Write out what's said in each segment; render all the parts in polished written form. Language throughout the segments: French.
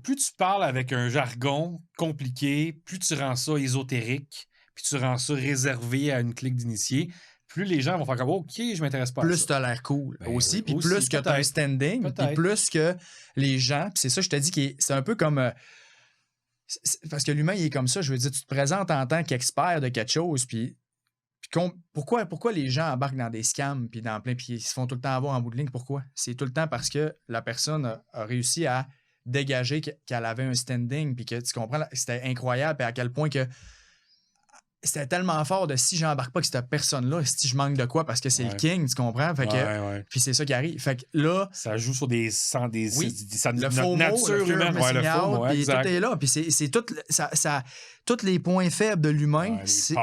plus tu parles avec un jargon compliqué, plus tu rends ça ésotérique, puis tu rends ça réservé à une clique d'initiés, plus les gens vont faire comme OK, je m'intéresse pas à ça. Plus t'as l'air cool aussi, oui, puis aussi, plus que t'as un standing, puis plus que les gens, puis c'est ça, je te dis, c'est un peu comme... parce que l'humain, il est comme ça, je veux dire, tu te présentes en tant qu'expert de quelque chose, puis pourquoi les gens embarquent dans des scams, puis ils se font tout le temps avoir en bout de ligne, pourquoi? C'est tout le temps parce que la personne a réussi à dégager qu'elle avait un standing, puis que tu comprends, c'était incroyable, puis à quel point que c'était tellement fort de si j'embarque pas avec cette personne-là, si je manque de quoi parce que c'est le king, tu comprends? Fait que, puis c'est ça qui arrive. Fait que là... Ça joue sur des... le faux nature humaine. Puis tout est là. Puis c'est tout... tous les points faibles de l'humain, c'est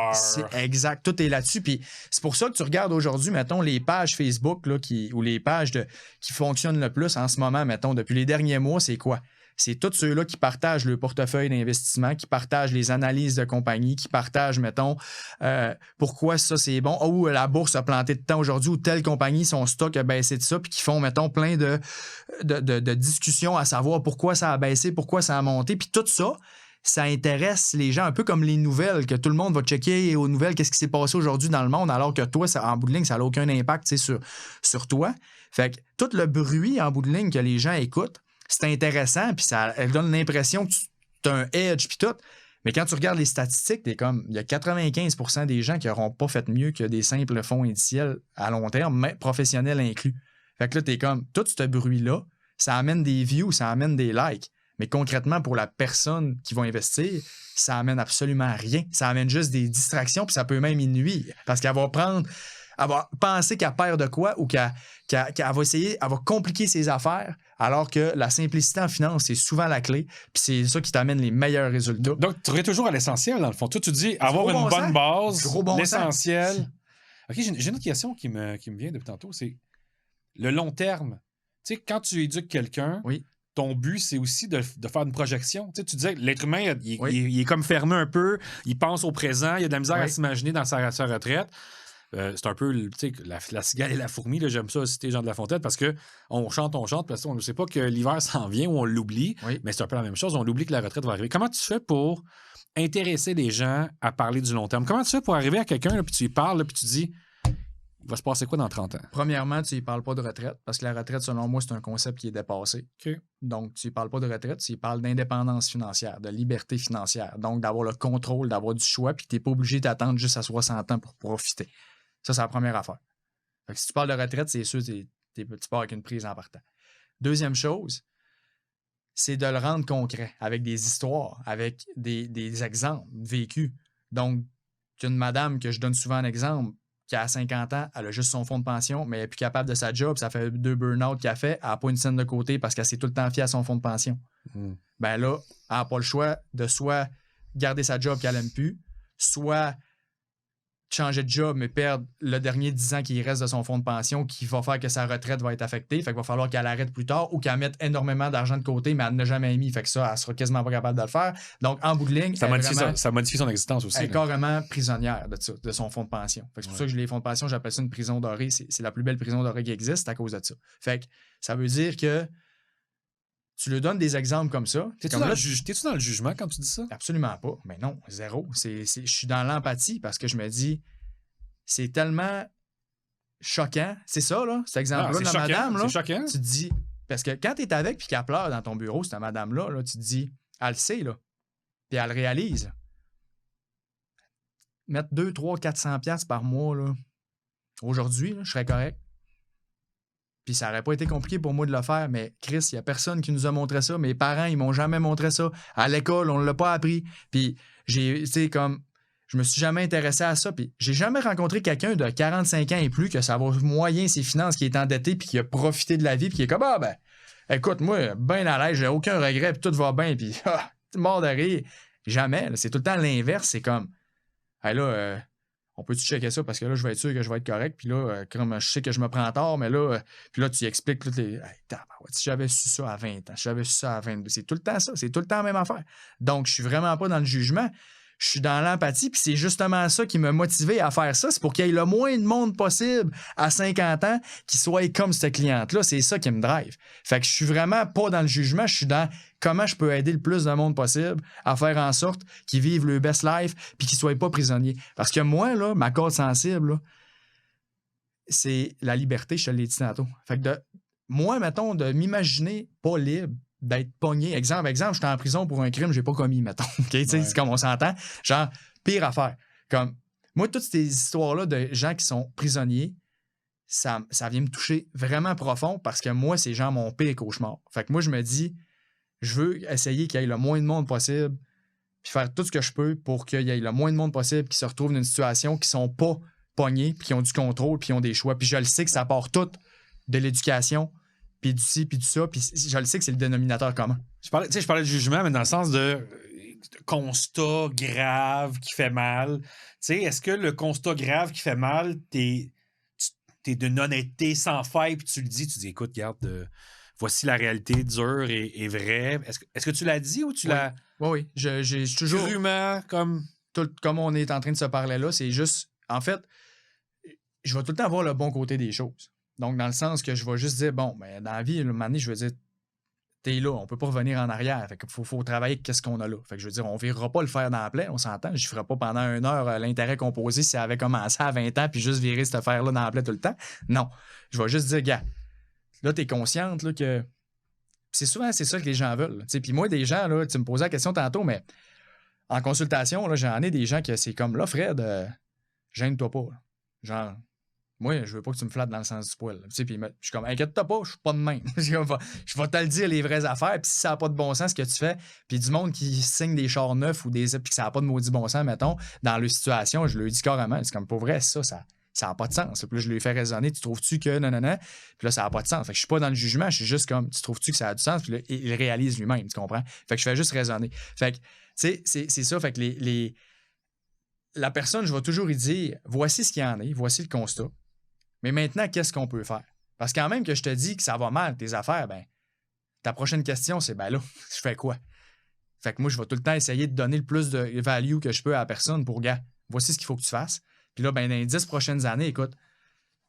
exact. Tout est là-dessus. Puis c'est pour ça que tu regardes aujourd'hui, mettons, les pages Facebook là, ou les pages qui fonctionnent le plus en ce moment, mettons, depuis les derniers mois, c'est quoi? C'est tous ceux-là qui partagent le portefeuille d'investissement, qui partagent les analyses de compagnie, qui partagent, mettons, pourquoi ça c'est bon, ou la bourse a planté de temps aujourd'hui, ou telle compagnie, son stock a baissé de ça, puis qui font, mettons, plein de discussions à savoir pourquoi ça a baissé, pourquoi ça a monté, puis tout ça, ça intéresse les gens, un peu comme les nouvelles, que tout le monde va checker aux nouvelles, qu'est-ce qui s'est passé aujourd'hui dans le monde, alors que toi, en bout de ligne, ça n'a aucun impact sur toi. Fait que tout le bruit en bout de ligne que les gens écoutent, c'est intéressant, puis elle donne l'impression que tu as un edge, puis tout. Mais quand tu regardes les statistiques, t'es comme, il y a 95% des gens qui n'auront pas fait mieux que des simples fonds indiciels à long terme, mais professionnels inclus. Fait que là, t'es comme, tout ce bruit-là, ça amène des views, ça amène des likes. Mais concrètement, pour la personne qui va investir, ça amène absolument rien. Ça amène juste des distractions, puis ça peut même y nuire. Parce qu'elle va penser qu'elle perd de quoi ou qu'elle va essayer, elle va compliquer ses affaires, alors que la simplicité en finance, c'est souvent la clé, puis c'est ça qui t'amène les meilleurs résultats. Donc, tu reviens toujours à l'essentiel, dans le fond. Toi, tu dis avoir une bonne base, l'essentiel. OK, j'ai une autre question qui me vient depuis tantôt, c'est le long terme. Tu sais, quand tu éduques quelqu'un, ton but, c'est aussi de faire une projection. Tu sais, tu disais, l'être humain, il est comme fermé un peu, il pense au présent, il a de la misère à s'imaginer dans sa retraite. C'est un peu la cigale et la fourmi, là, j'aime ça citer Jean de La Fontaine, parce qu'on chante, parce qu'on ne sait pas que l'hiver s'en vient ou on l'oublie, mais c'est un peu la même chose, on oublie que la retraite va arriver. Comment tu fais pour intéresser les gens à parler du long terme? Comment tu fais pour arriver à quelqu'un, là, puis tu lui parles, là, puis tu dis, il va se passer quoi dans 30 ans? Premièrement, tu ne parles pas de retraite, parce que la retraite, selon moi, c'est un concept qui est dépassé. Okay. Donc, tu ne parles pas de retraite, tu parles d'indépendance financière, de liberté financière, donc d'avoir le contrôle, d'avoir du choix, puis tu n'es pas obligé d'attendre juste à 60 ans pour profiter. Ça, c'est la première affaire. Fait que si tu parles de retraite, c'est sûr que tu pars avec une prise en partant. Deuxième chose, c'est de le rendre concret, avec des histoires, avec des exemples vécus. Donc, tu as une madame que je donne souvent un exemple, qui a 50 ans, elle a juste son fonds de pension, mais elle n'est plus capable de sa job, ça fait 2 burn-out qu'elle fait, elle n'a pas une scène de côté parce qu'elle s'est tout le temps fiée à son fonds de pension. Ben là, elle n'a pas le choix de soit garder sa job qu'elle n'aime plus, soit changer de job, mais perdre le dernier 10 ans qui reste de son fonds de pension qui va faire que sa retraite va être affectée. Fait qu'il va falloir qu'elle arrête plus tard ou qu'elle mette énormément d'argent de côté, mais elle n'a jamais mis. Fait que ça, elle sera quasiment pas capable de le faire. Donc, en bout de ligne, ça modifie son existence aussi. Elle est carrément prisonnière de son fonds de pension. Fait que c'est pour ça que les fonds de pension, j'appelle ça une prison dorée. C'est la plus belle prison dorée qui existe à cause de ça. Fait que ça veut dire que tu lui donnes des exemples comme ça. T'es-tu dans le jugement quand tu dis ça? Absolument pas. Mais non, zéro. Je suis dans l'empathie parce que je me dis, c'est tellement choquant. C'est ça, là, cet exemple-là de la madame. Là, c'est choquant. Tu te dis, parce que quand tu es avec et qu'elle pleure dans ton bureau, cette madame-là, là, tu te dis, elle le sait, là. Puis elle le réalise. Mettre 200, 300, 400$ par mois, là, aujourd'hui, là, je serais correct. Puis ça n'aurait pas été compliqué pour moi de le faire, mais Chris, il n'y a personne qui nous a montré ça. Mes parents, ils m'ont jamais montré ça. À l'école, on ne l'a pas appris. Puis je me suis jamais intéressé à ça. Puis j'ai jamais rencontré quelqu'un de 45 ans et plus que ça va moyen ses finances, qui est endetté, puis qui a profité de la vie, puis qui est comme, écoute, moi, bien à l'aise, j'ai aucun regret, puis tout va bien, puis mort de rire. Jamais. Là, c'est tout le temps l'inverse. C'est comme, on peut-tu checker ça parce que là, je vais être sûr que je vais être correct. Puis là, comme je sais que je me prends tort, mais là, puis là, tu expliques, là, si j'avais su ça à 20 ans, si j'avais su ça à 22, c'est tout le temps ça, c'est tout le temps la même affaire. Donc, je suis vraiment pas dans le jugement. je suis dans l'empathie, puis c'est justement ça qui m'a motivé à faire ça. C'est pour qu'il y ait le moins de monde possible à 50 ans qui soit comme cette cliente-là. C'est ça qui me drive. Fait que je suis vraiment pas dans le jugement, je suis dans comment je peux aider le plus de monde possible à faire en sorte qu'ils vivent le best life puis qu'ils soient pas prisonniers. Parce que moi, là, ma corde sensible, là, c'est la liberté, je te l'ai dit tantôt. Fait que moi, mettons, de m'imaginer pas libre, d'être pogné. Exemple, j'étais en prison pour un crime que j'ai pas commis, mettons. Okay? C'est comme on s'entend. Genre, pire affaire. Comme, moi, toutes ces histoires-là de gens qui sont prisonniers, ça vient me toucher vraiment profond parce que moi, c'est genre mon pire cauchemar. Fait que moi, je me dis, je veux essayer qu'il y ait le moins de monde possible puis faire tout ce que je peux pour qu'il y ait le moins de monde possible qui se retrouvent dans une situation qui sont pas pognés puis qui ont du contrôle puis qui ont des choix. Puis je le sais que ça part tout de l'éducation puis du ci, puis du ça, puis je le sais que c'est le dénominateur commun. Je parlais de jugement, mais dans le sens de constat grave qui fait mal. Tu sais, est-ce que le constat grave qui fait mal, t'es d'une honnêteté sans faille, puis tu dis, écoute, regarde, voici la réalité dure et vraie. Est-ce que tu l'as dit ou tu l'as... Oui. J'ai toujours... Crûment, comme... Comme on est en train de se parler là, c'est juste... En fait, je vais tout le temps voir le bon côté des choses. Donc, dans le sens que je vais juste dire, bon, ben, dans la vie, à un moment donné, je veux dire, t'es là, on peut pas revenir en arrière. Fait qu'il faut travailler avec qu'est-ce qu'on a là. Fait que je veux dire, on verra pas le faire dans la plaie, on s'entend. Je ferai pas pendant 1 heure l'intérêt composé si ça avait commencé à 20 ans puis juste virer cette affaire-là dans la plaie tout le temps. Non. Je vais juste dire, gars, là, t'es consciente là, que c'est souvent c'est ça que les gens veulent. Puis moi, des gens, là, tu me posais la question tantôt, mais en consultation, là, j'en ai des gens que c'est comme là, Fred, gêne-toi pas. Là. Genre, moi, je veux pas que tu me flattes dans le sens du poil. Puis je suis comme, inquiète-toi pas, je suis pas de même. Je vais te le dire les vraies affaires. Puis si ça n'a pas de bon sens ce que tu fais, puis du monde qui signe des chars neufs ou puis que ça n'a pas de maudit bon sens, mettons, dans leur situation, je le dis carrément. C'est comme, pour vrai, ça n'a pas de sens. Puis là, je lui ai fait raisonner. Tu trouves-tu que non? Puis là, ça n'a pas de sens. Fait que je suis pas dans le jugement. Je suis juste comme, tu trouves-tu que ça a du sens? Puis là, il réalise lui-même, tu comprends? Fait que je fais juste raisonner. Fait que, tu sais, c'est ça. Fait que la personne, je vais toujours lui dire, voici ce qu'il y en a, voici le constat. Mais maintenant, qu'est-ce qu'on peut faire? Parce que quand même que je te dis que ça va mal, tes affaires, ben, ta prochaine question, c'est, ben là, je fais quoi? Fait que moi, je vais tout le temps essayer de donner le plus de value que je peux à la personne pour, gars, voici ce qu'il faut que tu fasses. Puis là, ben, dans les 10 prochaines années, écoute,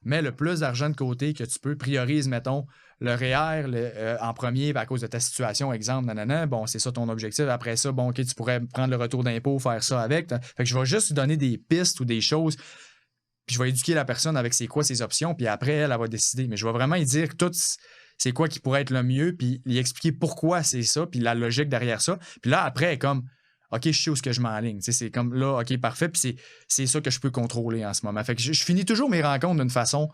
mets le plus d'argent de côté que tu peux, priorise, mettons, le REER en premier à cause de ta situation, exemple, bon, c'est ça ton objectif. Après ça, bon, OK, tu pourrais prendre le retour d'impôt, faire ça avec. Fait que je vais juste donner des pistes ou des choses. Puis je vais éduquer la personne avec c'est quoi ses options, puis après, elle va décider. Mais je vais vraiment lui dire tout c'est quoi qui pourrait être le mieux, puis lui expliquer pourquoi c'est ça, puis la logique derrière ça. Puis là, après, elle est comme, OK, je sais où est-ce que je m'enligne. C'est comme là, OK, parfait, puis c'est ça que je peux contrôler en ce moment. Fait que je finis toujours mes rencontres d'une façon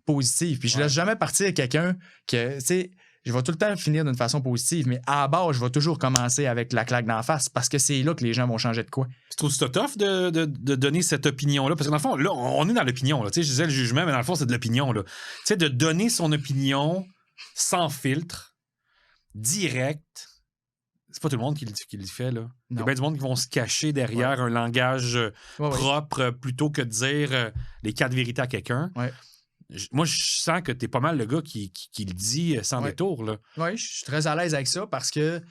positive, puis je laisse jamais partir quelqu'un que, tu sais, je vais tout le temps finir d'une façon positive, mais à la base, je vais toujours commencer avec la claque d'en face parce que c'est là que les gens vont changer de quoi. Tu trouves ça tough de donner cette opinion-là? Parce que dans le fond, là, on est dans l'opinion. Je disais le jugement, mais dans le fond, c'est de l'opinion. Tu sais, de donner son opinion sans filtre, direct. C'est pas tout le monde qui le fait. Là. Il y a bien du monde qui vont se cacher derrière un langage propre plutôt que de dire les 4 vérités à quelqu'un. Ouais. Moi, je sens que t'es pas mal le gars qui le dit sans détour. Oui, je suis très à l'aise avec ça parce que,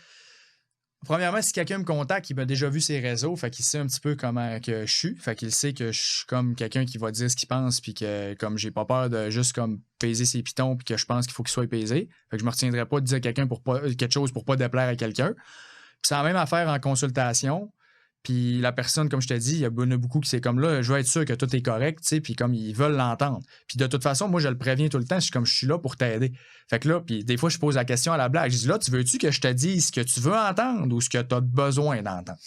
premièrement, si quelqu'un me contacte, il m'a déjà vu ses réseaux, fait qu'il sait un petit peu comment que je suis, fait qu'il sait que je suis comme quelqu'un qui va dire ce qu'il pense, puis que comme j'ai pas peur de juste comme peser ses pitons, puis que je pense qu'il faut qu'il soit pesé, fait que je me retiendrai pas de dire quelque chose pour pas déplaire à quelqu'un. Puis c'est la même affaire en consultation. Puis la personne, comme je te dis, il y en a beaucoup qui c'est comme là, je veux être sûr que tout est correct, tu sais, puis comme ils veulent l'entendre. Puis de toute façon, moi, je le préviens tout le temps, je suis là pour t'aider. Fait que là, puis des fois, je pose la question à la blague. Je dis là, tu veux-tu que je te dise ce que tu veux entendre ou ce que tu as besoin d'entendre?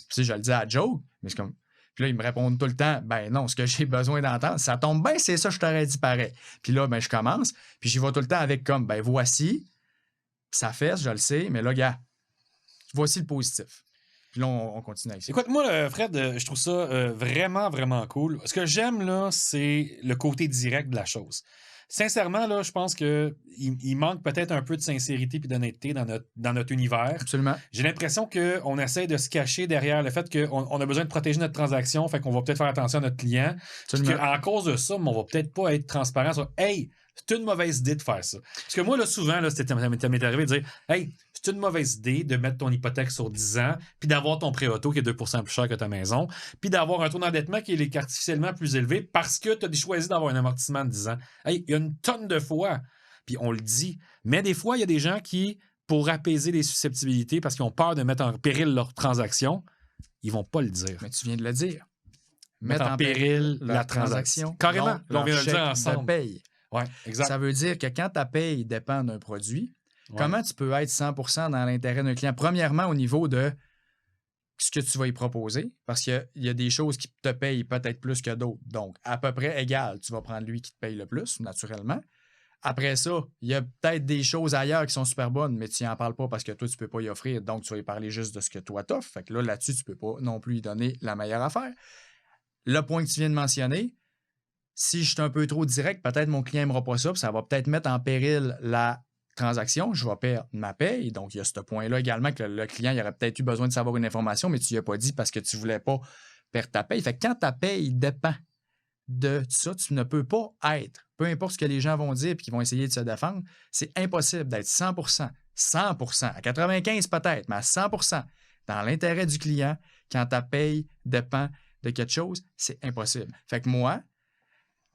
Puis je le dis à joke, mais c'est comme. Puis là, ils me répondent tout le temps, ben non, ce que j'ai besoin d'entendre, ça tombe bien, c'est ça, je t'aurais dit pareil. Puis là, ben je commence, puis j'y vais tout le temps avec comme, ben voici, ça fesse, je le sais, mais là, gars, voici le positif. Puis là, on continue avec ça. Écoute, moi, Fred, je trouve ça vraiment, vraiment cool. Ce que j'aime, là, c'est le côté direct de la chose. Sincèrement, là, je pense qu'il manque peut-être un peu de sincérité et d'honnêteté dans notre univers. Absolument. J'ai l'impression qu'on essaie de se cacher derrière le fait qu'on a besoin de protéger notre transaction, fait qu'on va peut-être faire attention à notre client. En cause de ça, on va peut-être pas être transparent sur « Hey, c'est une mauvaise idée de faire ça. » Parce que moi, là, souvent, là, ça m'est arrivé de dire « Hey, c'est une mauvaise idée de mettre ton hypothèque sur 10 ans, puis d'avoir ton prêt auto qui est 2% plus cher que ta maison, puis d'avoir un taux d'endettement qui est artificiellement plus élevé parce que tu as choisi d'avoir un amortissement de 10 ans. Hey, il y a une tonne de fois, puis on le dit, mais des fois, il y a des gens qui, pour apaiser les susceptibilités parce qu'ils ont peur de mettre en péril leur transaction, ils vont pas le dire. Mais tu viens de le dire. Mettre en péril la transaction. Carrément, on vient de le dire ensemble. Paye. Ouais, exact. Ça veut dire que quand ta paye dépend d'un produit, comment tu peux être 100% dans l'intérêt d'un client? Premièrement, au niveau de ce que tu vas y proposer, parce qu'il y a des choses qui te payent peut-être plus que d'autres. Donc, à peu près égal, tu vas prendre lui qui te paye le plus, naturellement. Après ça, il y a peut-être des choses ailleurs qui sont super bonnes, mais tu n'en parles pas parce que toi, tu ne peux pas y offrir. Donc, tu vas y parler juste de ce que toi t'offres. Fait que là-dessus, tu ne peux pas non plus y donner la meilleure affaire. Le point que tu viens de mentionner, si je suis un peu trop direct, peut-être mon client n'aimera pas ça, puis ça va peut-être mettre en péril la transaction, je vais perdre ma paye. Donc, il y a ce point-là également que le client il aurait peut-être eu besoin de savoir une information, mais tu n'y as pas dit parce que tu ne voulais pas perdre ta paye. Fait que quand ta paye dépend de ça, tu ne peux pas être, peu importe ce que les gens vont dire et qu'ils vont essayer de se défendre, c'est impossible d'être 100%, à 95 peut-être, mais à 100% dans l'intérêt du client quand ta paye dépend de quelque chose, c'est impossible. Fait que moi,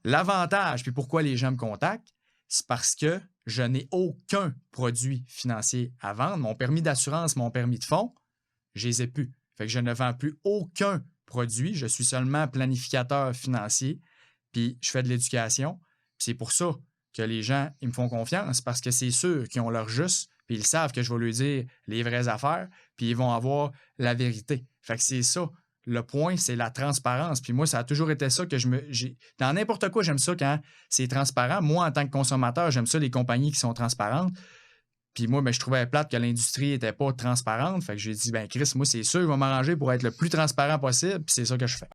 l'avantage, puis pourquoi les gens me contactent, c'est parce que je n'ai aucun produit financier à vendre. Mon permis d'assurance, mon permis de fonds, je les ai plus. Fait que je ne vends plus aucun produit. Je suis seulement planificateur financier, puis je fais de l'éducation. Puis c'est pour ça que les gens, ils me font confiance, parce que c'est sûr qu'ils ont leur juste, puis ils savent que je vais leur dire les vraies affaires, puis ils vont avoir la vérité. Fait que c'est ça. Le point, c'est la transparence. Puis moi, ça a toujours été ça que dans n'importe quoi, j'aime ça quand c'est transparent. Moi, en tant que consommateur, j'aime ça les compagnies qui sont transparentes. Puis moi, je trouvais plate que l'industrie n'était pas transparente. Fait que j'ai dit, Chris, moi, c'est sûr, il va m'arranger pour être le plus transparent possible. Puis c'est ça que je fais.